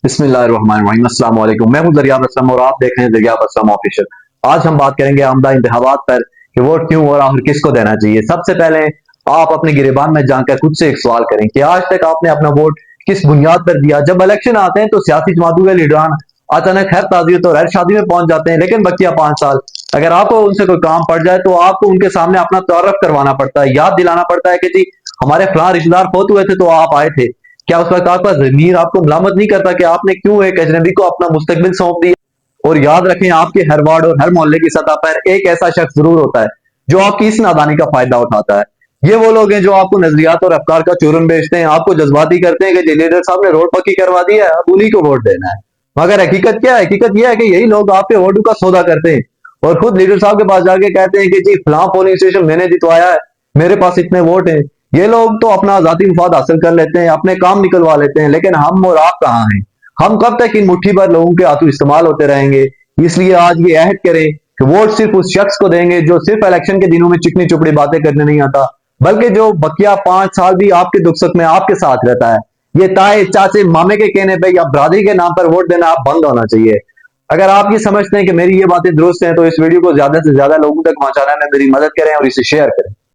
बिस्मिल्लाहिर्रहमानिर्रहीम। अस्सलाम वालेकुम। मैं हूं दरियाब असलम और आप देख रहे हैं दरियाब असलम ऑफिशियल। आज हम बात करेंगे आमदा इंतखाबात पर कि वोट क्यों और आखिर किसको देना चाहिए। सबसे पहले आप अपने गिरेबान में जाकर खुद से एक सवाल करें कि आज तक आपने अपना वोट किस बुनियाद पर दिया। जब इलेक्शन आते हैं तो सियासी जमातों के लीडरान अचानक हर ताजियत और हर शादी में पहुंच जाते हैं, लेकिन बकिया 5 साल अगर आपको उनसे कोई काम पड़ जाए तो आपको उनके सामने अपना तारफ करवाना पड़ता है, याद दिलाना पड़ता है कि जी हमारे फलां रिश्तेदार फौत हुए थे तो आप आए थे। क्या उस वक्त आपका जमीर आपको मलामत नहीं करता कि आपने क्यों एक अजनबी को अपना मुस्तकबिल सौंप दिया? और याद रखें, आपके हर वार्ड और हर मोहल्ले की सतह पर एक ऐसा शख्स जरूर होता है जो आपकी इस नादानी का फायदा उठाता है। ये वो लोग हैं जो आपको नजरियात और अफकार का चूरन बेचते हैं, आपको जज्बाती करते हैं कि लीडर साहब ने रोड पक्की करवा दी है, अब उन्हीं को वोट देना है। मगर हकीकत क्या है? हकीकत यह है कि यही लोग आपके वोटों का सौदा करते हैं और खुद लीडर साहब के पास जाके कहते हैं कि जी फलां पोलिंग स्टेशन मैंने जितवाया है, मेरे पास इतने वोट हैं। ये लोग तो अपना जाती मुफाद हासिल कर लेते हैं, अपने काम निकलवा लेते हैं, लेकिन हम और आप कहाँ हैं? हम कब तक इन मुट्ठी भर लोगों के हाथों इस्तेमाल होते रहेंगे? इसलिए आज ये अहद करें कि वोट सिर्फ उस शख्स को देंगे जो सिर्फ इलेक्शन के दिनों में चिकनी चुपड़ी बातें करने नहीं आता, बल्कि जो बकिया 5 साल भी आपके दुख सुख में आपके साथ रहता है। ये ताए चाचे मामे के कहने पर या बरादरी के नाम पर वोट देना आप बंद होना चाहिए। अगर आप ये समझते हैं कि मेरी ये बातें दुरुस्त हैं तो इस वीडियो को ज्यादा से ज्यादा लोगों तक पहुंचाने में मेरी मदद करें और इसे शेयर करें।